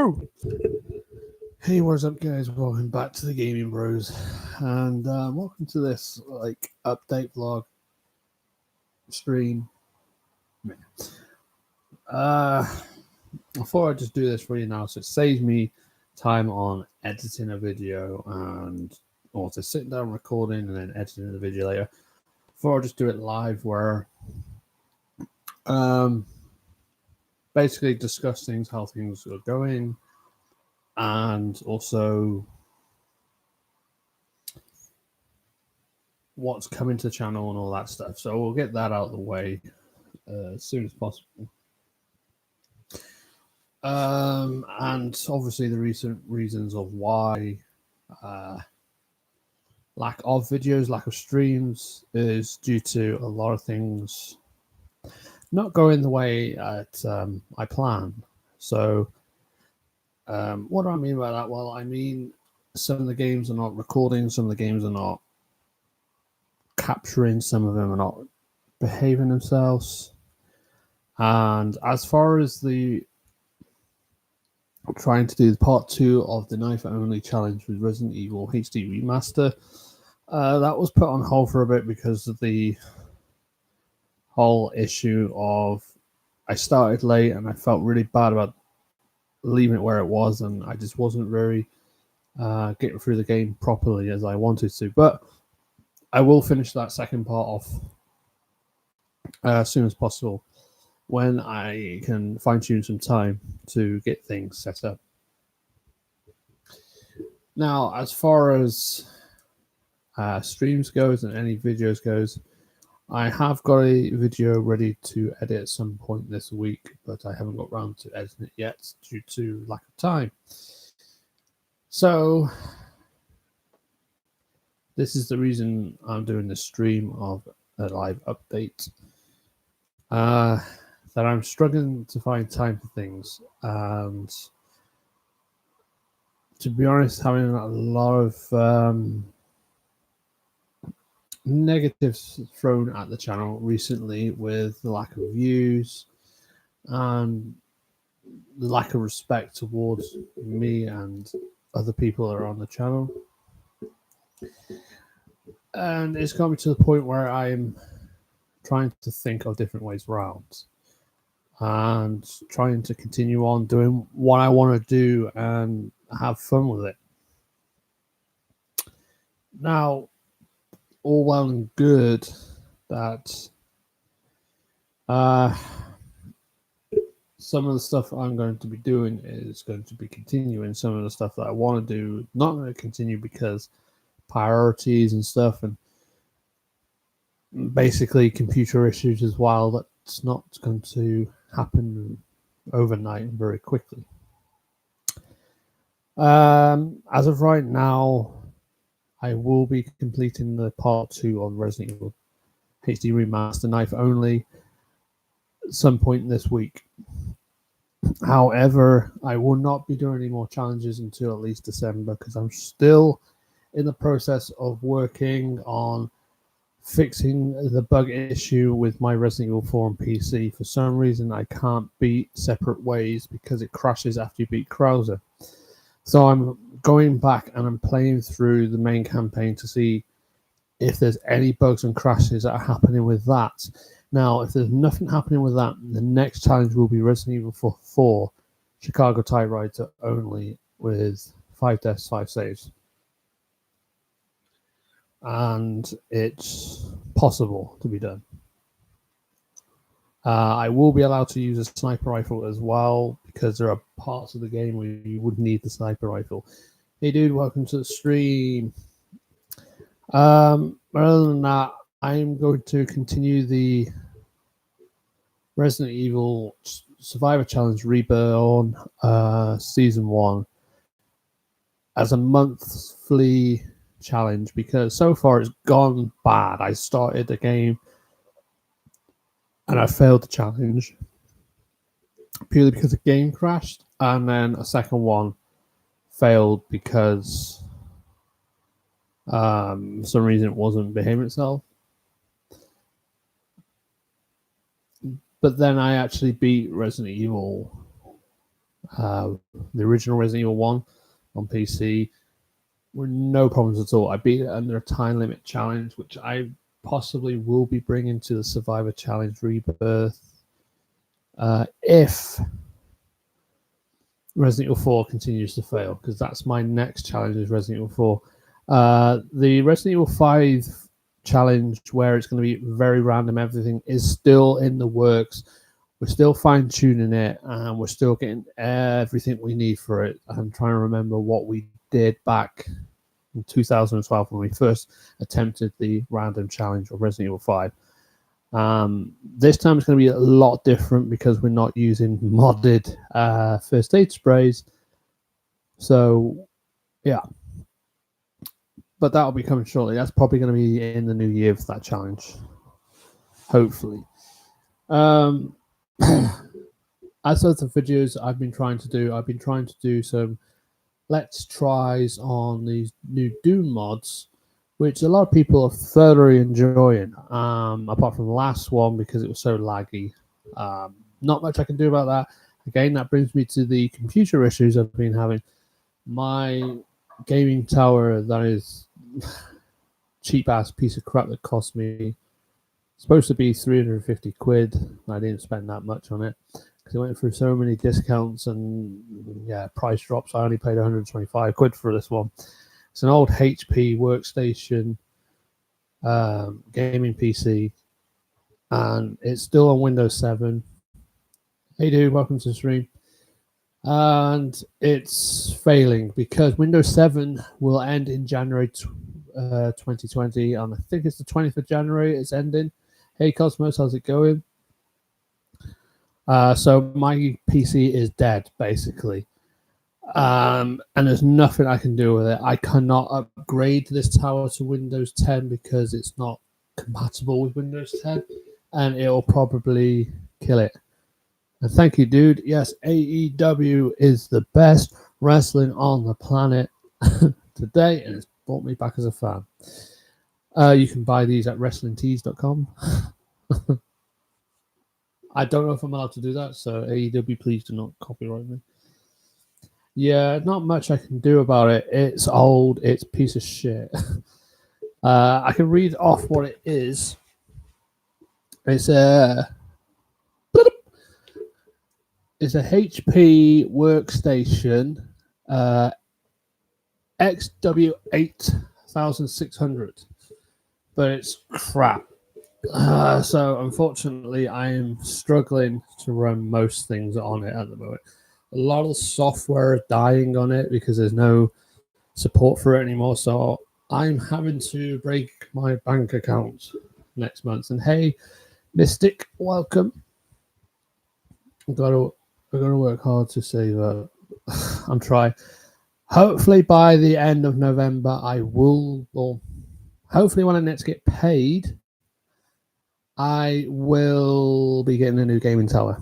Woo! Hey, what's up, guys? Welcome back to the Gaming Bros, and welcome to this update vlog stream. I thought I'd just do this for you now, so it saves me time on editing a video and also sitting down recording and then editing the video later. Before I just do it live, where basically discuss things, how things are going, and also what's coming to the channel and all that stuff. So we'll get that out of the way as soon as possible. And obviously the recent reasons of why lack of videos, lack of streams is due to a lot of things not going the way that I planned. So what do I mean by that? Well, I mean some of the games are not recording, some of the games are not capturing, some of them are not behaving themselves. And as far as the trying to do the part 2 of the knife only challenge with Resident Evil HD Remaster, that was put on hold for a bit because of the whole issue of I started late and I felt really bad about leaving it where it was, and I just wasn't very getting through the game properly as I wanted to. But I will finish that second part off as soon as possible when I can fine-tune some time to get things set up. Now, as far as streams goes and any videos goes, I have got a video ready to edit at some point this week, but I haven't got around to editing it yet due to lack of time. So this is the reason I'm doing this stream of a live update. That I'm struggling to find time for things, and to be honest, having a lot of negatives thrown at the channel recently with the lack of views and the lack of respect towards me and other people that are on the channel. And it's got me to the point where I'm trying to think of different ways around and trying to continue on doing what I want to do and have fun with it. Now, all well and good that some of the stuff I'm going to be doing is going to be continuing. Some of the stuff that I want to do not going to continue because priorities and stuff, and basically computer issues as well. That's not going to happen overnight and very quickly. As of right now, I will be completing the part 2 of Resident Evil HD Remaster Knife Only at some point this week. However, I will not be doing any more challenges until at least December, because I'm still in the process of working on fixing the bug issue with my Resident Evil 4 on PC. For some reason, I can't beat Separate Ways because it crashes after you beat Krauser. So I'm going back and I'm playing through the main campaign to see if there's any bugs and crashes that are happening with that. Now, if there's nothing happening with that, the next challenge will be Resident Evil 4 Chicago TIE Fighter only with 5 deaths, 5 saves. And it's possible to be done. I will be allowed to use a sniper rifle as well, because there are parts of the game where you would need the sniper rifle. Hey dude, welcome to the stream. Other than that, I'm going to continue the Resident Evil Survivor Challenge Reborn Season 1 as a monthly challenge, because so far it's gone bad. I started the game and I failed the challenge purely because the game crashed, and then a second one failed because for some reason it wasn't behaving itself. But then I actually beat Resident Evil the original Resident Evil 1 on PC were no problems at all. I beat it under a time limit challenge, which I possibly will be bringing to the Survivor Challenge Rebirth if Resident Evil 4 continues to fail, because that's my next challenge is Resident Evil 4. The Resident Evil 5 challenge, where it's going to be very random, everything is still in the works. We're still fine-tuning it, and we're still getting everything we need for it. I'm trying to remember what we did back in 2012 when we first attempted the random challenge of Resident Evil 5. This time it's going to be a lot different because we're not using modded first aid sprays. So, yeah. But that'll be coming shortly. That's probably going to be in the new year for that challenge. Hopefully. As of the videos I've been trying to do some let's tries on these new Doom mods, which a lot of people are thoroughly enjoying, apart from the last one because it was so laggy. Not much I can do about that. Again, that brings me to the computer issues I've been having. My gaming tower, that is cheap ass piece of crap that cost me, supposed to be 350 quid. I didn't spend that much on it because it went through so many discounts and price drops. I only paid 125 quid for this one. It's an old HP workstation gaming PC, and it's still on Windows 7. Hey dude, welcome to the stream. And it's failing because Windows 7 will end in January 2020, and I think it's the 20th of January it's ending. Hey Cosmos, how's it going? So my PC is dead, basically. And there's nothing I can do with it. I cannot upgrade this tower to Windows 10 because it's not compatible with Windows 10, and it'll probably kill it. And thank you, dude. Yes, AEW is the best wrestling on the planet today, and it's brought me back as a fan. You can buy these at WrestlingTees.com. I don't know if I'm allowed to do that, so AEW, please do not copyright me. Yeah, not much I can do about it. It's old. It's a piece of shit. I can read off what it is. It's a HP workstation XW8600, but it's crap. So unfortunately, I am struggling to run most things on it at the moment. A lot of software is dying on it because there's no support for it anymore. So I'm having to break my bank account next month. And hey, Mystic, welcome. We're gonna work hard to save up. I'm trying. Hopefully by the end of November, I will, or hopefully when I next get paid, I will be getting a new gaming tower.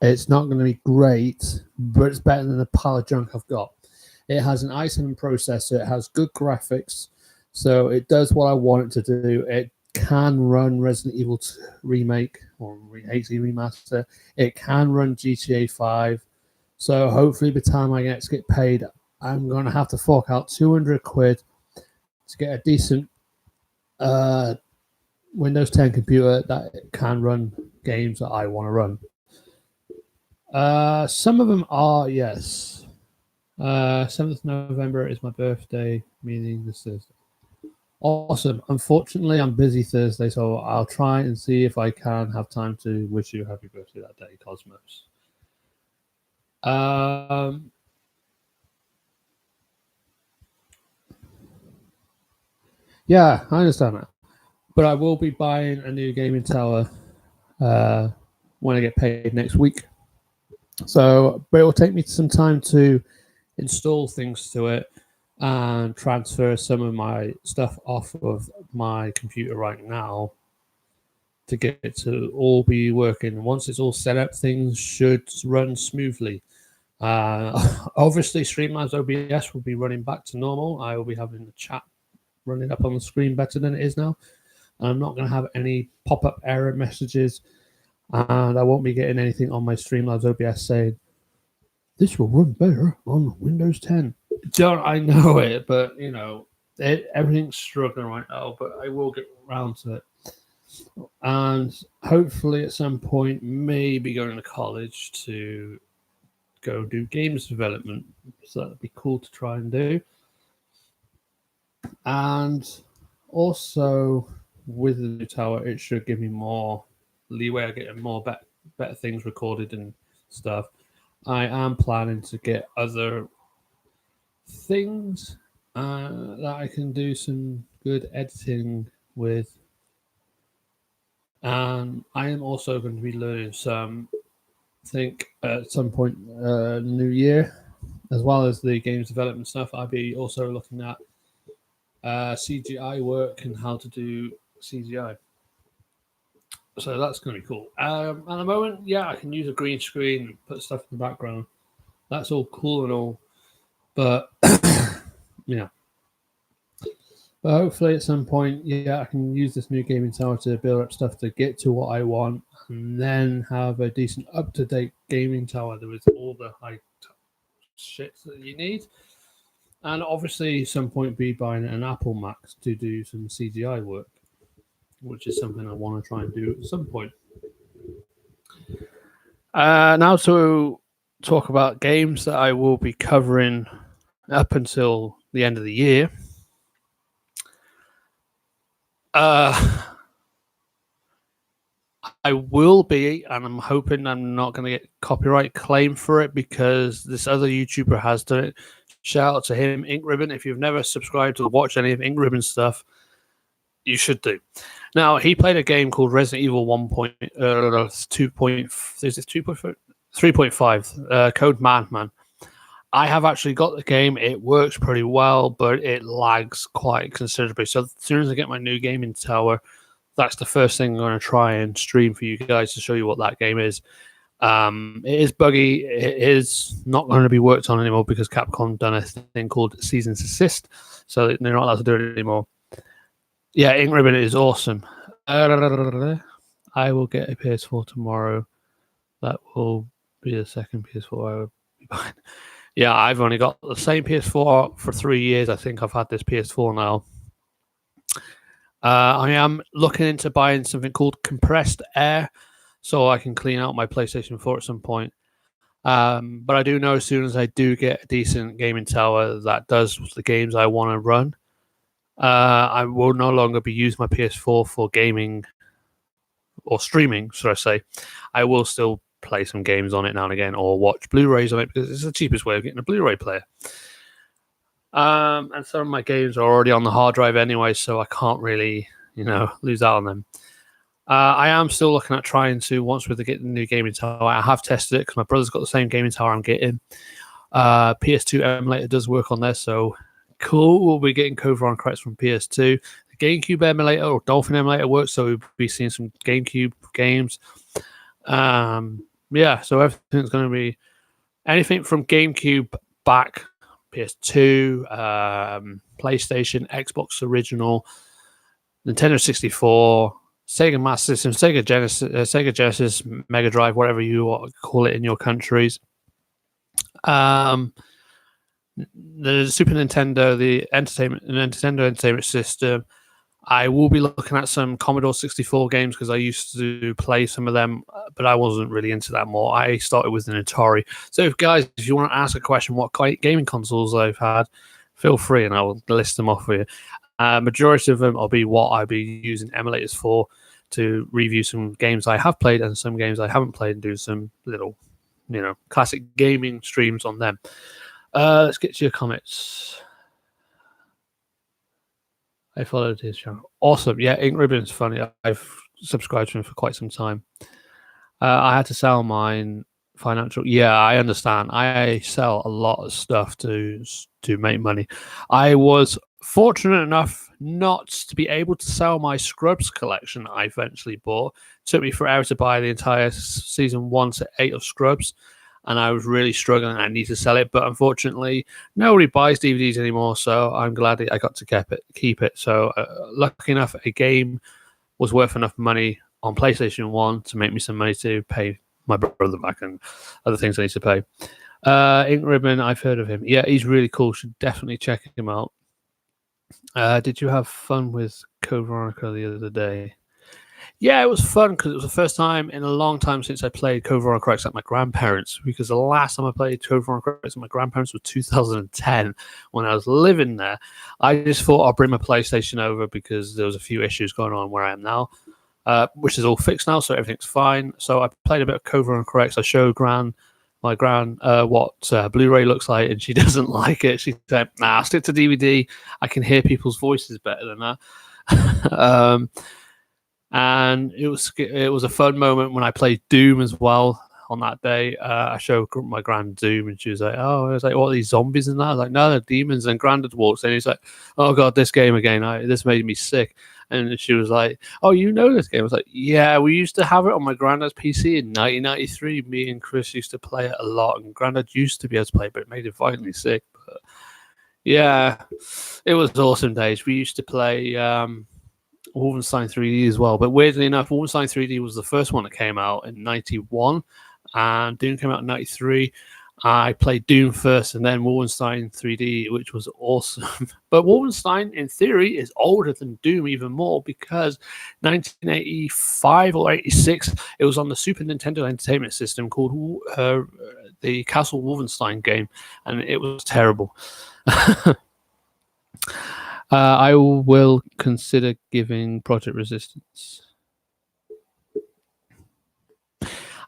It's not going to be great, but it's better than the pile of junk I've got. It has an i7 processor. It has good graphics, so it does what I want it to do. It can run Resident Evil 2 Remake or HD Remaster. It can run GTA 5. So hopefully by the time I get paid, I'm going to have to fork out 200 quid to get a decent Windows 10 computer that can run games that I want to run. Some of them are, yes. 7th November is my birthday, meaning this Thursday. Awesome. Unfortunately, I'm busy Thursday, so I'll try and see if I can have time to wish you a happy birthday that day, Cosmos. Yeah, I understand that. But I will be buying a new gaming tower when I get paid next week. So, but it will take me some time to install things to it and transfer some of my stuff off of my computer right now to get it to all be working. Once it's all set up, things should run smoothly. Obviously, Streamlabs OBS will be running back to normal. I will be having the chat running up on the screen better than it is now. I'm not going to have any pop-up error messages, and I won't be getting anything on my Streamlabs OBS saying this will run better on Windows 10. Don't I know it, but everything's struggling right now, but I will get around to it. And hopefully at some point, maybe going to college to go do games development. So that'd be cool to try and do. And also with the new tower, it should give me more leeway. I get more better things recorded and stuff. I am planning to get other things that I can do some good editing with. And I am also going to be learning some, I think, at some point new year, as well as the games development stuff. I'll be also looking at CGI work and how to do CGI. So that's going to be cool. At the moment, yeah, I can use a green screen and put stuff in the background. That's all cool and all. But, yeah. But hopefully at some point, yeah, I can use this new gaming tower to build up stuff to get to what I want and then have a decent up-to-date gaming tower with all the high shit that you need. And obviously, at some point, be buying an Apple Mac to do some CGI work, which is something I want to try and do at some point. Now to talk about games that I will be covering up until the end of the year. I will be, and I'm hoping I'm not going to get copyright claim for it because this other YouTuber has done it. Shout out to him, Ink Ribbon. If you've never subscribed or watched any of Ink Ribbon stuff, you should do. Now, he played a game called Resident Evil 3.5, Code Madman. I have actually got the game. It works pretty well, but it lags quite considerably. So as soon as I get my new gaming tower, that's the first thing I'm going to try and stream for you guys to show you what that game is. It is buggy. It is not going to be worked on anymore because Capcom done a thing called Season's Assist, so they're not allowed to do it anymore. Yeah, Ink Ribbon is awesome. I will get a PS4 tomorrow. That will be the second PS4 I will be buying. Yeah, I've only got the same PS4 for 3 years. I think I've had this PS4 now. I am looking into buying something called compressed air so I can clean out my PlayStation 4 at some point. But I do know as soon as I do get a decent gaming tower that does the games I want to run, I will no longer be using my PS4 for gaming or streaming, should I say. I will still play some games on it now and again or watch Blu-rays on it because it's the cheapest way of getting a Blu-ray player. And some of my games are already on the hard drive anyway, so I can't really, lose out on them. I am still looking at trying to, once we get the new gaming tower, I have tested it because my brother's got the same gaming tower I'm getting. PS2 emulator does work on there, so cool. We'll be getting Code Veronica credits from PS2. The GameCube emulator or Dolphin emulator works, so we'll be seeing some GameCube games. Yeah, so everything's going to be anything from GameCube back, PS2, PlayStation, Xbox Original, Nintendo 64, Sega Master System, Sega Genesis, Mega Drive, whatever you call it in your countries. The Super Nintendo, the Nintendo Entertainment System. I will be looking at some Commodore 64 games because I used to play some of them, but I wasn't really into that more. I started with an Atari. So, if you want to ask a question, what gaming consoles I've had, feel free and I will list them off for you. Majority of them will be what I'll be using emulators for to review some games I have played and some games I haven't played and do some little, classic gaming streams on them. Let's get to your comments. I followed his channel. Awesome. Yeah, Ink Ribbon's funny. I've subscribed to him for quite some time. I had to sell mine financial. Yeah, I understand. I sell a lot of stuff to make money. I was fortunate enough not to be able to sell my Scrubs collection I eventually bought. It took me forever to buy the entire season 1 to 8 of Scrubs. And I was really struggling. I need to sell it, but unfortunately, nobody buys DVDs anymore. So I'm glad I got to keep it. So lucky enough, a game was worth enough money on PlayStation 1 to make me some money to pay my brother back and other things I need to pay. Ink Ribbon, I've heard of him. Yeah, he's really cool. Should definitely check him out. Did you have fun with Code Veronica the other day? Yeah, it was fun because it was the first time in a long time since I played Code Veronica X at my grandparents. Because the last time I played Code Veronica X at my grandparents was 2010 when I was living there. I just thought I'll bring my PlayStation over because there was a few issues going on where I am now, which is all fixed now, so everything's fine. So I played a bit of Code Veronica X. I showed my gran what Blu-ray looks like, and she doesn't like it. She said, "Nah, I'll stick to DVD. I can hear people's voices better than that." And it was a fun moment when I played Doom as well on that day. I showed my grand Doom, and she was like, "Oh," I was like, "What are these zombies and that?" I was like, "No, they're demons." And Grandad walks in, he's like, "Oh god, this game again! This made me sick." And she was like, "Oh, you know this game?" I was like, "Yeah, we used to have it on my granddad's PC in 1993. Me and Chris used to play it a lot, and Grandad used to be able to play it, but it made him violently sick." But yeah, it was awesome days. We used to play Wolfenstein 3D as well. But weirdly enough, Wolfenstein 3D was the first one that came out in 91, and Doom came out in 93. I played Doom first and then Wolfenstein 3D, which was awesome. But Wolfenstein, in theory, is older than Doom even more because 1985 or 86, it was on the Super Nintendo Entertainment System called the Castle Wolfenstein game, and it was terrible. I will consider giving Project Resistance.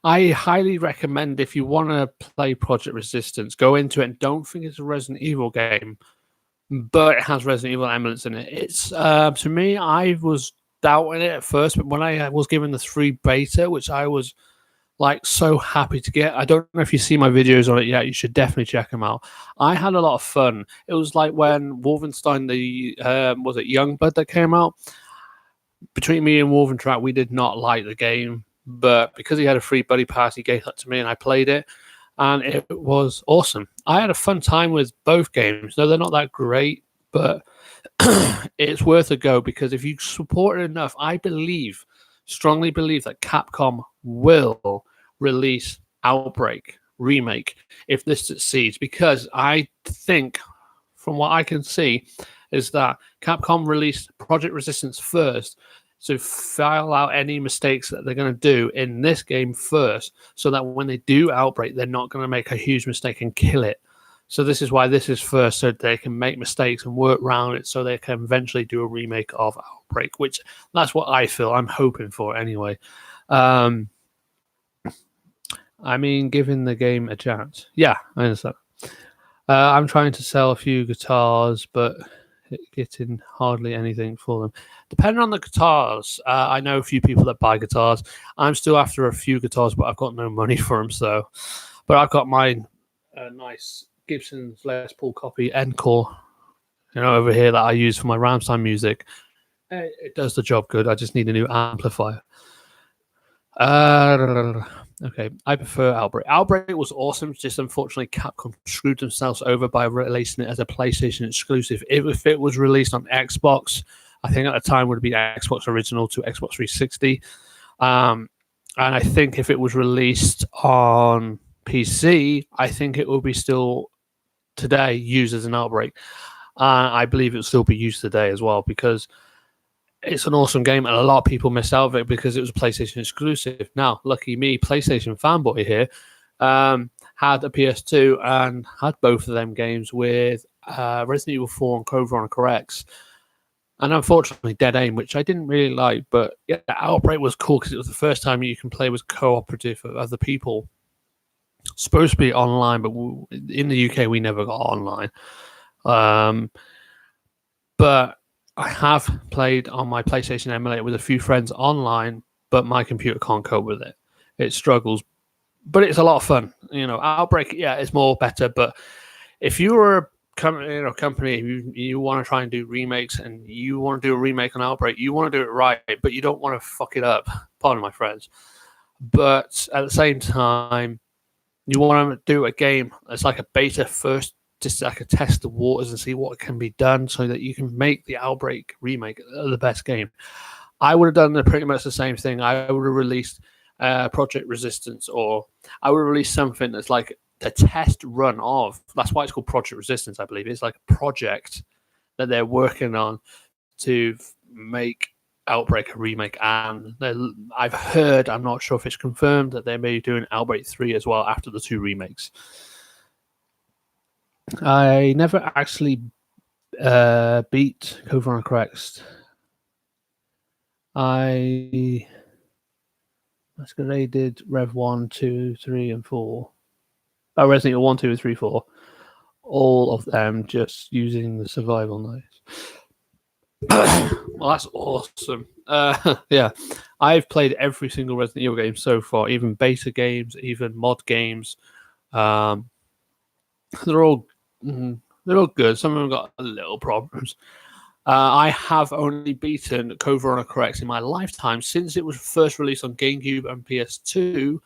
I highly recommend, if you want to play Project Resistance, go into it and don't think it's a Resident Evil game, but it has Resident Evil elements in it. It's to me, I was doubting it at first, but when I was given the 3 beta, which I was like so happy to get. I don't know if you see my videos on it yet. You should definitely check them out. I had a lot of fun. It was like when Wolfenstein, was it Youngblood that came out? Between me and Wolfentrack, we did not like the game, but because he had a free buddy pass, he gave that to me and I played it, and it was awesome. I had a fun time with both games. No, they're not that great, but it's worth a go because if you support it enough, I strongly believe that Capcom will release Outbreak Remake if this succeeds, because I think, from what I can see, is that Capcom released Project Resistance first to file out any mistakes that they're going to do in this game first, so that when they do Outbreak, they're not going to make a huge mistake and kill it. So this is why this is first, so they can make mistakes and work around it, so they can eventually do a remake of Outbreak, which that's what I feel. I'm hoping for anyway. I mean, giving the game a chance. Yeah, I understand. I'm trying to sell a few guitars, but getting hardly anything for them. Depending on the guitars, I know a few people that buy guitars. I'm still after a few guitars, but I've got no money for them. So, but I've got mine nice Gibson's Les Paul copy Encore, over here that I use for my Rammstein music. It does the job good. I just need a new amplifier. Okay, I prefer Outbreak. Outbreak was awesome. Just unfortunately, Capcom screwed themselves over by releasing it as a PlayStation exclusive. If it was released on Xbox, I think at the time would be Xbox original to Xbox 360. And I think if it was released on PC, I think it will be still today used as an Outbreak. I believe it will still be used today as well, because it's an awesome game, and a lot of people missed out of it because it was a PlayStation exclusive. Now, lucky me, PlayStation fanboy here, had a PS2 and had both of them games with Resident Evil 4 and Code Veronica X. And unfortunately, Dead Aim, which I didn't really like, but yeah, Outbreak was cool because it was the first time you can play with cooperative of other people. It's supposed to be online, but in the UK, we never got online. But I have played on my PlayStation emulator with a few friends online, but my computer can't cope with it. It struggles, but it's a lot of fun. Outbreak, yeah, it's more better. But if you were a company, you want to try and do remakes, and you want to do a remake on Outbreak, you want to do it right, but you don't want to fuck it up. Pardon my French. But at the same time, you want to do a game that's like a beta first, just like a test the waters and see what can be done so that you can make the Outbreak remake the best game. I would have done pretty much the same thing. I would have released Project Resistance, or I would have released something that's like the test run of. That's why it's called Project Resistance, I believe. It's like a project that they're working on to make Outbreak a remake, and I've heard, I'm not sure if it's confirmed, that they may be doing Outbreak 3 as well after the 2 remakes. I never actually beat Code Veronica Crest. I Masqueraded Rev 1, 2, 3, and 4. Oh, Resident Evil 1, 2, 3, 4. All of them just using the survival knives. Well, that's awesome. Yeah, I've played every single Resident Evil game so far, even beta games, even mod games. They're all good. Some of them got little problems. I have only beaten Code Veronica X in my lifetime since it was first released on GameCube and PS2.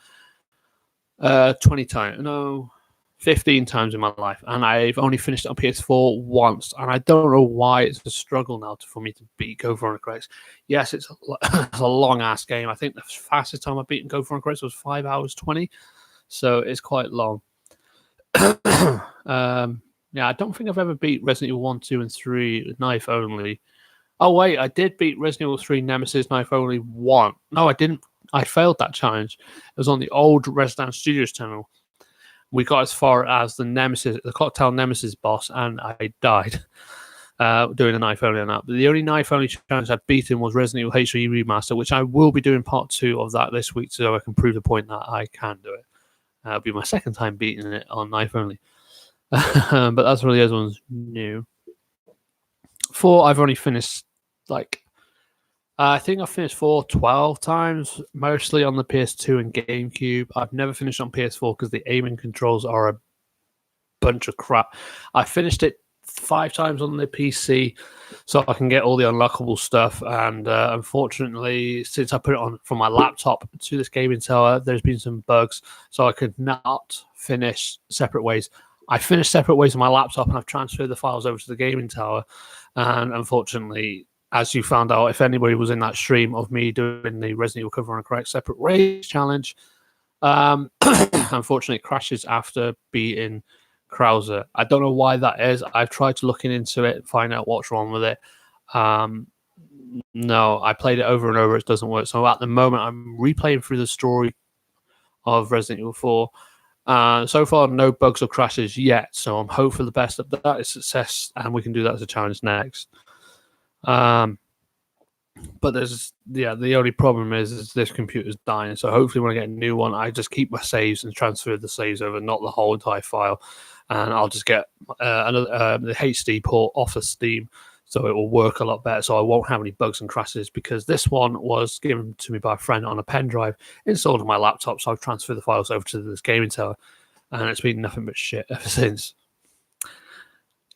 20 times. No, 15 times in my life, and I've only finished it on PS4 once, and I don't know why it's a struggle now for me to beat Code Veronica X. Yes, it's a long-ass game. I think the fastest time I've beaten Code Veronica X was 5 hours 20, so it's quite long. Yeah, I don't think I've ever beat Resident Evil 1, 2, and 3 knife only. Oh, wait, I did beat Resident Evil 3 Nemesis knife only 1. No, I didn't. I failed that challenge. It was on the old Resident Studios channel. We got as far as the Cocktail Nemesis boss, and I died doing a knife only on that. But the only knife only challenge I've beaten was Resident Evil HD Remaster, which I will be doing part 2 of that this week, so I can prove the point that I can do it. It'll be my second time beating it on knife only. But that's one of the other ones new. 4, I've only finished I think I've finished 4 12 times, mostly on the PS2 and GameCube. I've never finished on PS4 because the aiming controls are a bunch of crap. I finished it 5 times on the PC so I can get all the unlockable stuff, and unfortunately, since I put it on from my laptop to this gaming tower, there's been some bugs, so I could not finish Separate Ways. I finished Separate Ways on my laptop, and I've transferred the files over to the gaming tower, and unfortunately, as you found out, if anybody was in that stream of me doing the Resident Evil Code Veronica X Separate Ways challenge, unfortunately it crashes after beating Krauser. I don't know why that is. I've tried to look into it and find out what's wrong with it. No, I played it over and over. It doesn't work. So at the moment, I'm replaying through the story of Resident Evil 4. So far, no bugs or crashes yet. So I'm hoping for the best that that is success, and we can do that as a challenge next. But the only problem is this computer's dying, so hopefully when I get a new one, I just keep my saves and transfer the saves over, not the whole entire file, and I'll just get the HD port off of Steam, so it will work a lot better, so I won't have any bugs and crashes, because this one was given to me by a friend on a pen drive installed on my laptop, so I've transferred the files over to this gaming tower, and it's been nothing but shit ever since.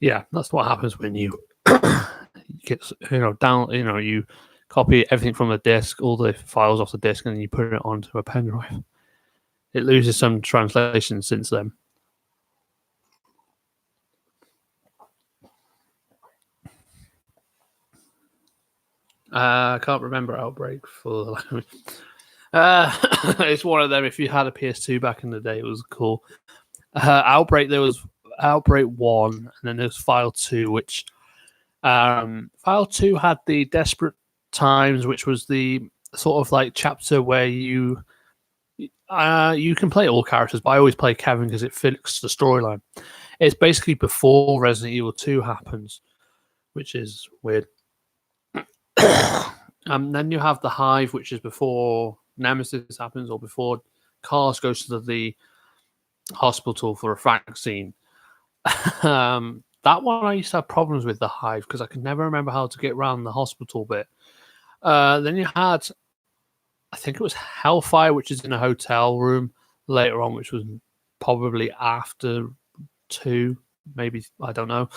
Yeah, that's what happens when you get, you copy everything from the disk, all the files off the disk, and then you put it onto a pen drive. It loses some translation since then. I can't remember Outbreak for the language. It's one of them. If you had a PS2 back in the day, it was cool. Outbreak, there was Outbreak 1, and then there was File 2, which File 2 had the Desperate Times, which was the sort of like chapter where you can play all characters, but I always play Kevin because it fits the storyline. It's basically before Resident Evil 2 happens, which is weird. Then you have the Hive, which is before Nemesis happens, or before Cars goes to the hospital for a vaccine. That one I used to have problems with, the Hive, because I could never remember how to get around the hospital bit. Then you had, I think it was Hellfire, which is in a hotel room later on, which was probably after 2, maybe, I don't know.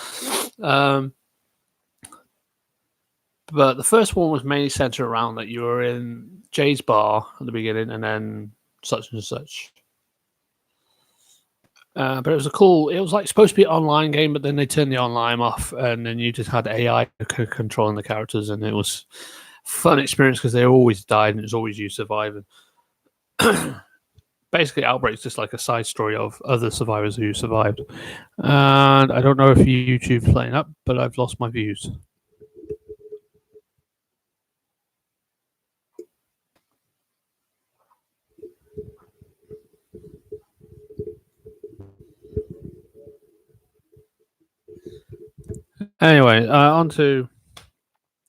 But the first one was mainly centered around that you were in Jay's bar at the beginning, and then such and such. But it was like supposed to be an online game, but then they turned the online off, and then you just had AI controlling the characters, and it was a fun experience because they always died, and it was always you surviving. basically, Outbreak's just like a side story of other survivors who survived. And I don't know if YouTube's playing up, but I've lost my views. Anyway, on to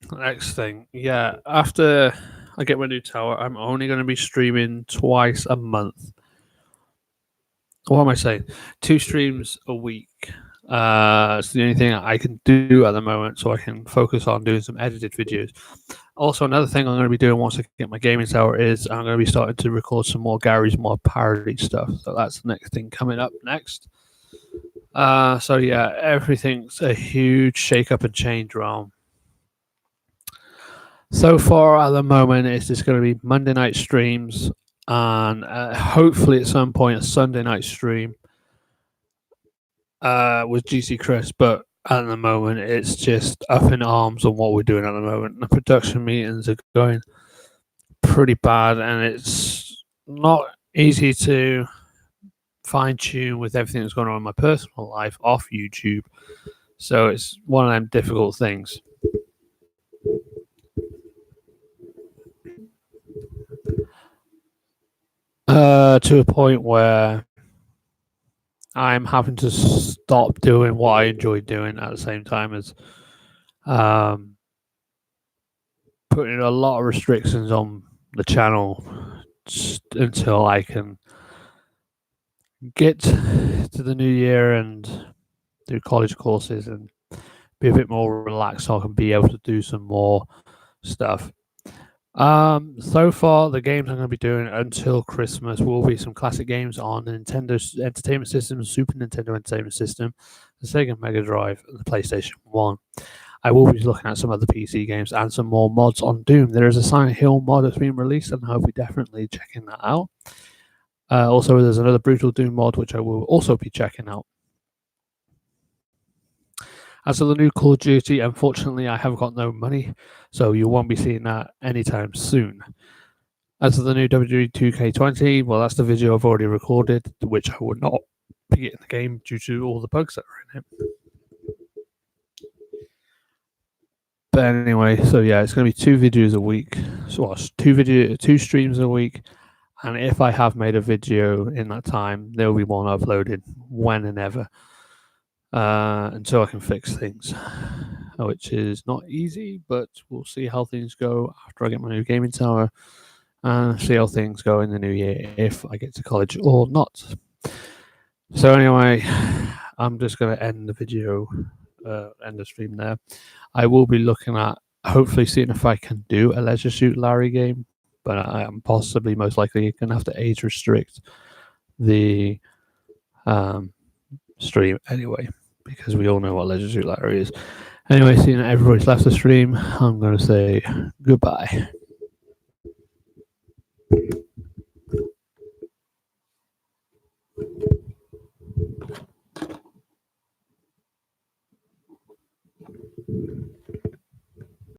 the next thing. Yeah, after I get my new tower, I'm only going to be streaming twice a month. What am I saying? 2 streams a week. It's the only thing I can do at the moment, so I can focus on doing some edited videos. Also, another thing I'm going to be doing once I get my gaming tower is I'm going to be starting to record some more Garry's Mod parody stuff. So that's the next thing coming up next. So yeah, everything's a huge shake-up and change realm. So far at the moment, it's just going to be Monday night streams and hopefully at some point a Sunday night stream with GC Chris. But at the moment, it's just up in arms on what we're doing at the moment. The production meetings are going pretty bad, and it's not easy to fine tune with everything that's going on in my personal life off YouTube. So it's one of them difficult things. To a point where I'm having to stop doing what I enjoy doing at the same time as putting a lot of restrictions on the channel until I can get to the new year and do college courses and be a bit more relaxed so I can be able to do some more stuff. So far, the games I'm going to be doing until Christmas will be some classic games on the Nintendo Entertainment System, Super Nintendo Entertainment System, the Sega Mega Drive, and the PlayStation 1. I will be looking at some other PC games and some more mods on Doom. There is a Silent Hill mod that's been released, and I'll be definitely checking that out. Also, there's another Brutal Doom mod, which I will also be checking out. As for the new Call of Duty, unfortunately, I have got no money, so you won't be seeing that anytime soon. As for the new WWE 2K20, well, that's the video I've already recorded, which I would not be getting the game due to all the bugs that are in it. But anyway, so yeah, it's going to be 2 videos a week. So 2 streams a week. And if I have made a video in that time, there will be one uploaded when and ever. Until I can fix things, which is not easy, but we'll see how things go after I get my new gaming tower and see how things go in the new year if I get to college or not. So anyway, I'm just going to end the video, end the stream there. I will be looking at hopefully seeing if I can do a Leisure Suit Larry game, but I am possibly most likely going to have to age restrict the stream anyway, because we all know what Leisure Suit Larry is. Anyway, seeing that everybody's left the stream, I'm going to say goodbye.